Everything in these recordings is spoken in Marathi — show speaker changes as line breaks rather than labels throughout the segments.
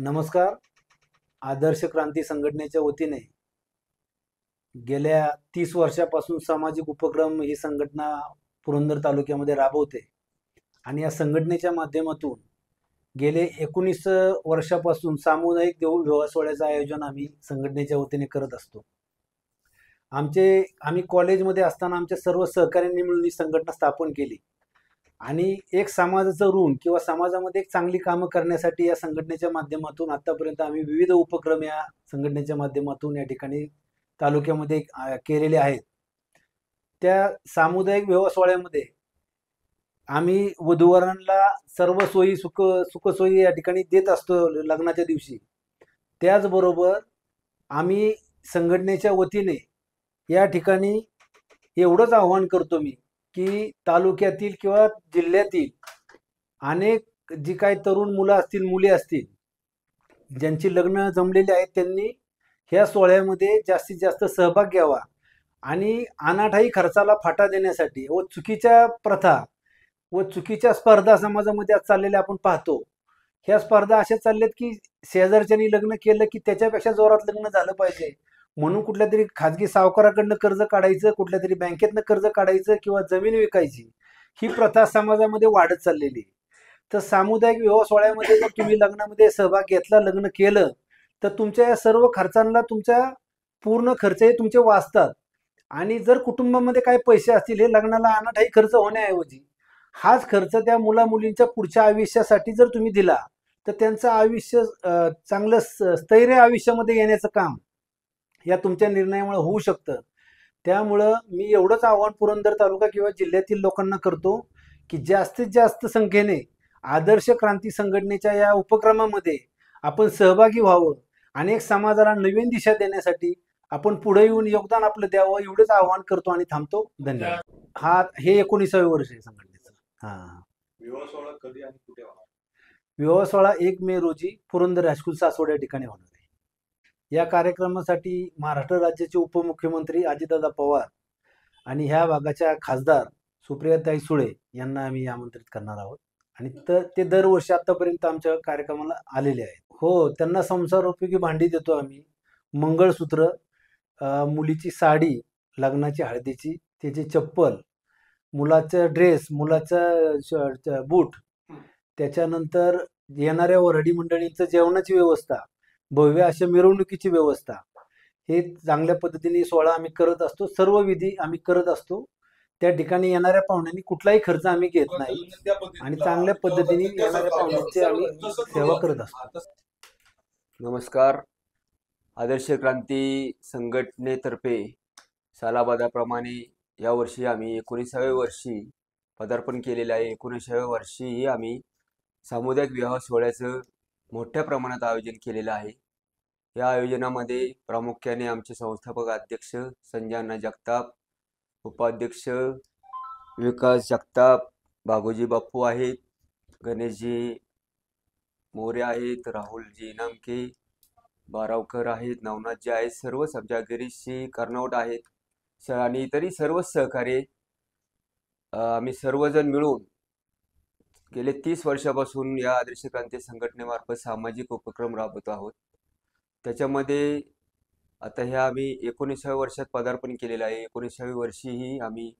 नमस्कार. आदर्श क्रांती संघटनेच्या वतीने गेल्या 30 वर्षापासून सामाजिक उपक्रम ही संघटना पुरंदर तालुक्यामध्ये राबवते आणि या संघटनेच्या माध्यमातून गेले 19 वर्षापासून सामुदायिक विवाह सोहळ्याचं आयोजन आम्ही संघटनेच्या वतीने करत असतो. आम्ही कॉलेजमध्ये असताना आमच्या सर्व सहकाऱ्यांनी मिळून ही संघटना स्थापन केली आणि एक समाजाचं ऋण किंवा समाजामध्ये एक चांगली कामं करण्यासाठी या संघटनेच्या माध्यमातून आतापर्यंत आम्ही विविध उपक्रम या संघटनेच्या माध्यमातून या ठिकाणी तालुक्यामध्ये केलेले आहेत. त्या सामुदायिक विवाह सोहळ्यामध्ये आम्ही वधूवरांना सर्व सोयी सुखसोयी या ठिकाणी देत असतो लग्नाच्या दिवशी. त्याचबरोबर आम्ही संघटनेच्या वतीने या ठिकाणी एवढंच आव्हान करतो मी की तालुक्यातील किंवा जिल्ह्यातील अनेक जी काही तरुण मुलं असतील, मुली असतील, ज्यांची लग्न जमलेली आहेत, त्यांनी ह्या सोहळ्यामध्ये जास्तीत जास्त सहभाग घ्यावा आणि अनाठायी खर्चाला फाटा देण्यासाठी व चुकीच्या प्रथा व चुकीच्या स्पर्धा समाजामध्ये आज चाललेल्या आपण पाहतो. ह्या स्पर्धा अशा चालल्यात की शेजारच्यानी लग्न केलं की त्याच्यापेक्षा जोरात लग्न झालं पाहिजे म्हणून कुठल्या तरी खाजगी सावकाराकडनं कर्ज काढायचं, कुठल्या तरी बँकेतनं कर्ज काढायचं किंवा जमीन विकायची, ही प्रथा समाजामध्ये वाढत चाललेली. तर सामुदायिक विवाह सोहळ्यामध्ये जर तुम्ही लग्नामध्ये सहभाग घेतला, लग्न केलं, तर तुमच्या या सर्व खर्चांना तुमच्या पूर्ण खर्च हे तुमचे वाचतात. आणि जर कुटुंबामध्ये काही पैसे असतील, हे लग्नाला अनाठायी खर्च होण्याऐवजी हाच खर्च त्या मुला मुलींच्या पुढच्या आयुष्यासाठी जर तुम्ही दिला, तर त्यांचं आयुष्य चांगलं स्थैर्य आयुष्यामध्ये येण्याचं काम या तुमच्या निर्णयामुळे होऊ शकतं. त्यामुळं मी एवढंच आव्हान पुरंदर तालुका किंवा जिल्ह्यातील लोकांना करतो की जास्तीत जास्त संख्येने आदर्श क्रांती संघटनेच्या या उपक्रमामध्ये आपण सहभागी व्हावं आणि एक समाजाला नवीन दिशा देण्यासाठी आपण पुढे येऊन योगदान आपलं द्यावं, एवढंच आव्हान करतो आणि थांबतो. धन्यवाद. हे 19वे वर्ष आहे संघटनेचं.
विवाह सोहळा कधी आणि कुठे होणार?
विवाह सोहळा 1 मे रोजी पुरंदर हायस्कूल सासवड या ठिकाणी होणार आहे. या कार्यक्रमासाठी महाराष्ट्र राज्याचे उपमुख्यमंत्री अजितदादा पवार आणि ह्या भागाच्या खासदार सुप्रियाताई सुळे यांना आम्ही आमंत्रित करणार आहोत आणि ते दरवर्षी आतापर्यंत आमच्या कार्यक्रमाला आलेले आहेत. हो, त्यांना संसारोपयोगी भांडी देतो आम्ही, मंगळसूत्र, मुलीची साडी, लग्नाची हळदीची, त्याची चप्पल, मुलाचा ड्रेस, मुलाचा बूट, त्याच्यानंतर येणाऱ्या वऱ्हाडी मंडळींचं जेवणाची व्यवस्था, भव्य अशा मिरवणुकीची व्यवस्था, हे चांगल्या पद्धतीने सोहळा आम्ही करत असतो. सर्व विधी आम्ही करत असतो. त्या ठिकाणी येणाऱ्या पाहुण्यांनी कुठलाही खर्च आम्ही घेत नाही आणि चांगल्या पद्धतीने येणाऱ्या पाहुण्यांची आम्ही सेवा करत असतो.
नमस्कार. आदर्श क्रांती संघटनेतर्फे सालाबादाप्रमाणे यावर्षी आम्ही 19व्या वर्षी पदार्पण केलेलं आहे. 19व्या वर्षीही आम्ही सामुदायिक विवाह सोहळ्याचं मोठ्या प्रमाणात आयोजन केलेलं आहे. या आयोजनामध्ये प्रामुख्याने आमचे संस्थापक अध्यक्ष संजय अण्णा जगताप, उपाध्यक्ष विकास जगताप, भागोजी बाप्पू आहेत, गणेशजी मोरे आहेत, राहुलजी नामके, बारावकर आहेत, नवनाथजी आहेत, सर्व सब्जा गिरीशजी कर्नावट आहेत आणि इतरही सर्व सहकार्य आम्ही सर्वजण मिळून गेले 30 वर्षापासून या आदर्श क्रांती संघटनेमार्फत सामाजिक उपक्रम राबवत आहोत. त्याच्यामध्ये आता ह्या आम्ही 19व्या वर्षात पदार्पण केलेलं आहे. 19व्या वर्षीही आम्ही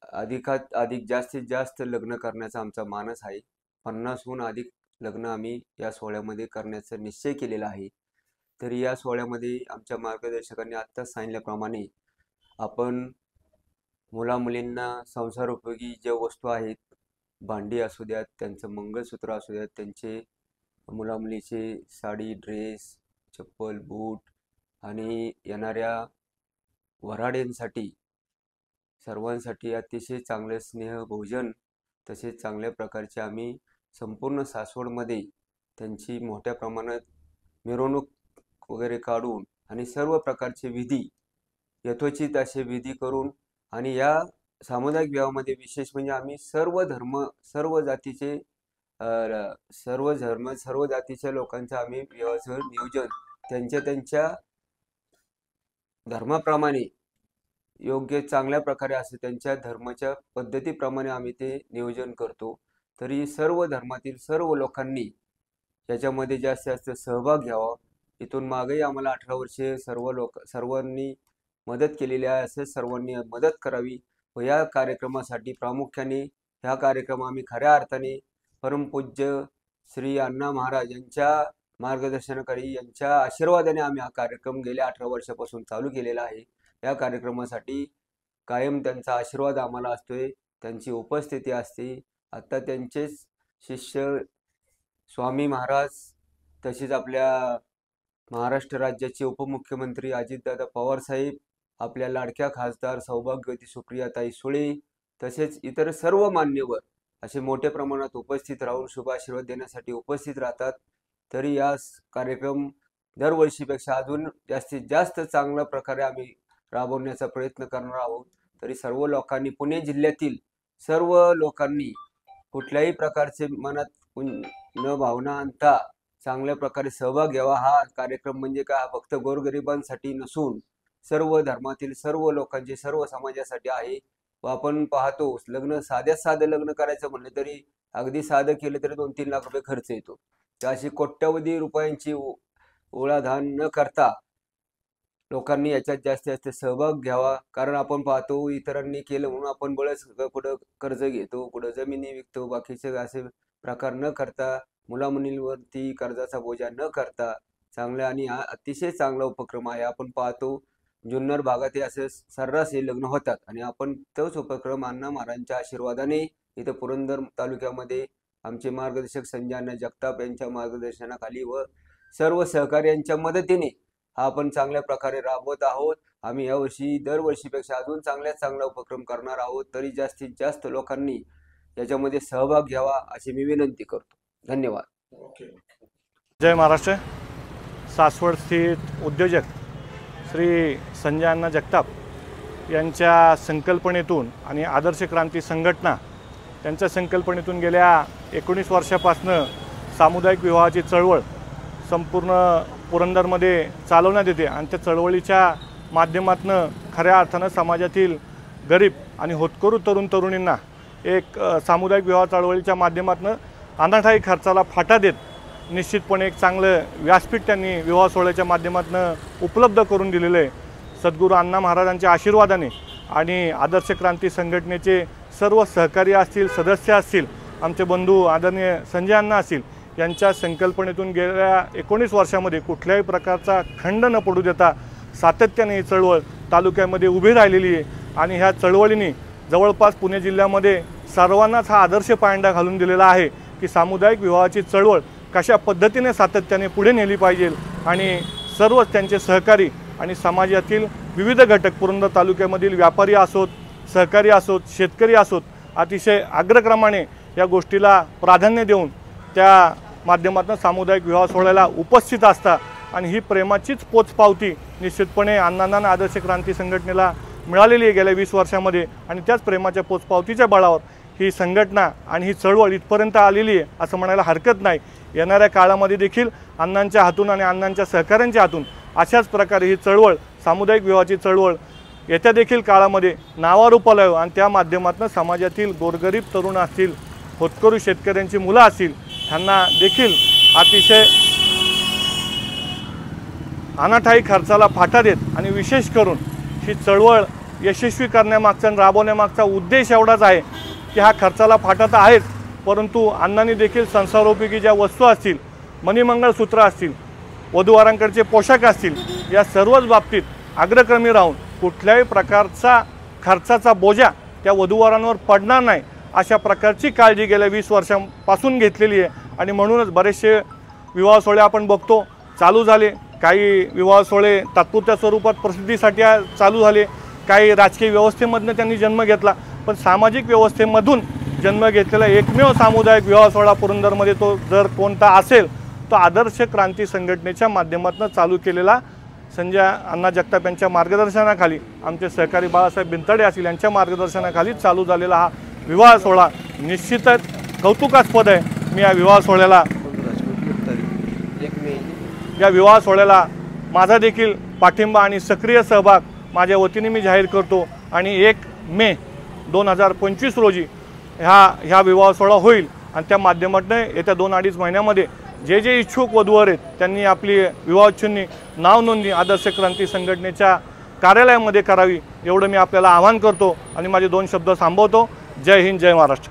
अधिकात अधिक जास्तीत जास्त लग्न करण्याचा आमचा मानस आहे. 50हून अधिक लग्न आम्ही या सोहळ्यामध्ये करण्याचा निश्चय केलेला आहे. तरी या सोहळ्यामध्ये आमच्या मार्गदर्शकांनी आत्ताच सांगितल्याप्रमाणे आपण मुलामुलींना संसारोपयोगी ज्या वस्तू आहेत, भांडी असू द्यात, त्यांचं मंगळसूत्र असू द्यात, त्यांचे मुलामुलीचे साडी, ड्रेस, चप्पल, बूट आणि येणाऱ्या वऱ्हाड्यांसाठी सर्वांसाठी अतिशय चांगले स्नेह भोजन, तसेच चांगल्या प्रकारचे आम्ही संपूर्ण सासवडमध्ये त्यांची मोठ्या प्रमाणात मिरवणूक वगैरे काढून आणि सर्व प्रकारचे विधी यथोचित असे विधी करून आणि या सामुदायिक विवाहामध्ये विशेष म्हणजे आम्ही सर्व धर्म, सर्व जातीचे सर्व जातीच्या लोकांचं आम्ही विवाहाचं नियोजन त्यांच्या धर्माप्रमाणे योग्य चांगल्या प्रकारे असं त्यांच्या धर्माच्या पद्धतीप्रमाणे आम्ही ते नियोजन करतो. तरी सर्व धर्मातील सर्व लोकांनी याच्यामध्ये जास्तीत जास्त सहभाग घ्यावा। इथून मागेही आम्हाला 18 वर्षे सर्वांनी मदत केलेली आहे, असेच सर्वांनी मदत करावी व या कार्यक्रमासाठी प्रामुख्याने ह्या कार्यक्रम आम्ही खऱ्या अर्थाने परमपूज्य श्री अण्णा महाराज यांच्या मार्गदर्शनाखाली यांच्या आशीर्वादाने आम्ही हा कार्यक्रम गेल्या 18 वर्षापासून चालू केलेला आहे। या कार्यक्रमासाठी कायम त्यांचा आशीर्वाद आम्हाला असतोय, त्यांची उपस्थिती असते। आता त्यांचेच शिष्य स्वामी महाराज, तसेच आपल्या महाराष्ट्र राज्याचे उपमुख्यमंत्री अजितदादा पवार साहेब, आपल्या लाडक्या खासदार सौभाग्यवती सुप्रियाताई सुळे, तसेच इतर सर्व मान्यवर असे मोठ्या प्रमाणात उपस्थित राहून शुभ आशीर्वाद देण्यासाठी उपस्थित राहतात। तरी या कार्यक्रम दरवर्षीपेक्षा अजून जास्तीत जास्त चांगल्या प्रकारे आम्ही राबवण्याचा प्रयत्न करणार आहोत। तरी सर्व लोकांनी, पुणे जिल्ह्यातील सर्व लोकांनी कुठल्याही प्रकारचे मनात न भावना आणता चांगल्या प्रकारे सहभाग घ्यावा। हा कार्यक्रम म्हणजे काय, फक्त गोरगरिबांसाठी नसून सर्व धर्मातील सर्व लोकांचे, सर्व समाजासाठी आहे। व आपण पाहतो लग्न साधं लग्न करायचं म्हणलं तरी अगदी साधं केलं तरी 2-3 लाख रुपये खर्च येतो। तर अशी कोट्यवधी रुपयांची ओढाधान न करता लोकांनी याच्यात जास्तीत जास्त सहभाग घ्यावा। कारण आपण पाहतो इतरांनी केलं म्हणून आपण बळच कुठं कर्ज घेतो, कुठं जमिनी विकतो, बाकीचे असे प्रकार न करता, मुलामुलींवरती कर्जाचा बोजा न करता चांगला आणि अतिशय चांगला उपक्रम आहे। आपण पाहतो जुन्नर भागात असे सर्रास हे लग्न होतात आणि आपण तोच उपक्रम अण्णा महाराजांच्या आशीर्वादाने इथं पुरंदर तालुक्यामध्ये आमचे मार्गदर्शक संजय अण्णा जगताप यांच्या मार्गदर्शनाखाली व सर्व सहकार्यांच्या मदतीने हा आपण चांगल्या प्रकारे राबवत आहोत। आम्ही यावर्षी दरवर्षीपेक्षा अजून चांगला उपक्रम करणार आहोत। तरी जास्तीत जास्त लोकांनी याच्यामध्ये सहभाग घ्यावा अशी मी विनंती करतो। धन्यवाद।
जय महाराष्ट्र। सासवड स्थित उद्योजक श्री संजय अण्णा जगताप यांच्या संकल्पनेतून आणि आदर्श क्रांती संघटना त्यांच्या संकल्पनेतून गेल्या 19 वर्षापासून सामुदायिक विवाहाची चळवळ संपूर्ण पुरंदरमध्ये चालवण्यात येते आणि त्या चळवळीच्या माध्यमातून खऱ्या अर्थानं समाजातील गरीब आणि होतकरू तरुणींना एक सामुदायिक विवाह चळवळीच्या माध्यमातून अनाठायी खर्चाला फाटा देत निश्चितपणे एक चांगलं व्यासपीठ त्यांनी विवाह सोहळ्याच्या माध्यमातून उपलब्ध करून दिलेलं आहे। सद्गुरू अण्णा महाराजांच्या आशीर्वादाने आणि आदर्श क्रांती संघटनेचे सर्व सहकारी असतील, सदस्य असतील, आमचे बंधू आदरणीय संजय अण्णा असतील, यांच्या संकल्पनेतून गेल्या 19 वर्षामध्ये कुठल्याही प्रकारचा खंड न पडू देता सातत्याने ही चळवळ तालुक्यामध्ये उभी राहिलेली आहे आणि ह्या चळवळीने जवळपास पुणे जिल्ह्यामध्ये सर्वांनाच हा आदर्श पायंडा घालून दिलेला आहे की सामुदायिक विवाहाची चळवळ कशा पद्धतीने सातत्याने पुढे नेली पाहिजे आणि सर्वच त्यांचे सहकारी आणि समाजातील विविध घटक, पुरंदर तालुक्यामधील व्यापारी असोत, सहकारी असोत, शेतकरी असोत, अतिशय अग्रक्रमाने या गोष्टीला प्राधान्य देऊन त्या माध्यमातून सामुदायिक विवाह सोहळ्याला उपस्थित असता आणि ही प्रेमाचीच पोचपावती निश्चितपणे अण्णांना आदर्श क्रांती संघटनेला मिळालेली आहे गेल्या 20 वर्षामध्ये आणि त्याच प्रेमाच्या पोचपावतीच्या बळावर ही संघटना आणि ही चळवळ इथपर्यंत आलेली आहे असं म्हणायला हरकत नाही। येणाऱ्या काळामध्ये देखील अण्णांच्या हातून आणि अण्णांच्या सहकाऱ्यांच्या हातून अशाच प्रकारे ही चळवळ, सामुदायिक विवाहाची चळवळ येत्या देखील काळामध्ये नावारूपाला येऊ आणि त्या माध्यमातून समाजातील गोरगरीब तरुण असतील, होतकरू शेतकऱ्यांची मुलं असतील, ह्यांना देखील अतिशय अनाठायी खर्चाला फाटा देत आणि विशेष करून ही चळवळ यशस्वी करण्यामागचा आणि राबवण्यामागचा उद्देश एवढाच आहे की हा खर्चाला फाटा तर आहेच, परंतु अण्णांनी देखील संसारोपयोगी ज्या वस्तू असतील, मणिमंगळसूत्र असतील, वधूवरांकडचे पोशाख असतील, या सर्वच बाबतीत अग्रक्रमी राहून कुठल्याही प्रकारचा खर्चाचा बोजा त्या वधूवरांवर पडणार नाही अशा प्रकारची काळजी गेल्या 20 वर्षांपासून घेतलेली आहे आणि म्हणूनच बरेचसे विवाह सोहळे आपण बघतो चालू झाले। काही विवाह सोहळे तात्पुरत्या स्वरूपात प्रसिद्धीसाठी चालू झाले, काही राजकीय व्यवस्थेमधून त्यांनी जन्म घेतला, पण सामाजिक व्यवस्थेमधून जन्म घेतलेला एकमेव सामुदायिक विवाह सोहळा पुरंदरमध्ये तो जर कोणता असेल तो आदर्श क्रांती संघटनेच्या माध्यमातून चालू केलेला संजय अण्णा जगताप यांच्या मार्गदर्शनाखाली, आमचे सहकारी बाळासाहेब बिनतडे असतील यांच्या मार्गदर्शनाखाली चालू झालेला हा विवाह सोहळा निश्चितच कौतुकास्पद आहे। मी या विवाह सोहळ्याला माझा देखील पाठिंबा आणि सक्रिय सहभाग माझ्या वतीने मी जाहीर करतो आणि 1 मे 2025 रोजी ह्या विवाह सोहळा होईल आणि त्या माध्यमातून येत्या 2-2.5 महिन्यामध्ये जे जे इच्छुक वधूवर आहेत त्यांनी आपली विवाहोच्चनी नाव नोंदणी आदर्श क्रांती संघटनेच्या कार्यालयामध्ये करावी एवढं मी आपल्याला आवाहन करतो आणि माझे 2 शब्द थांबवतो. जय हिंद, जय महाराष्ट्र.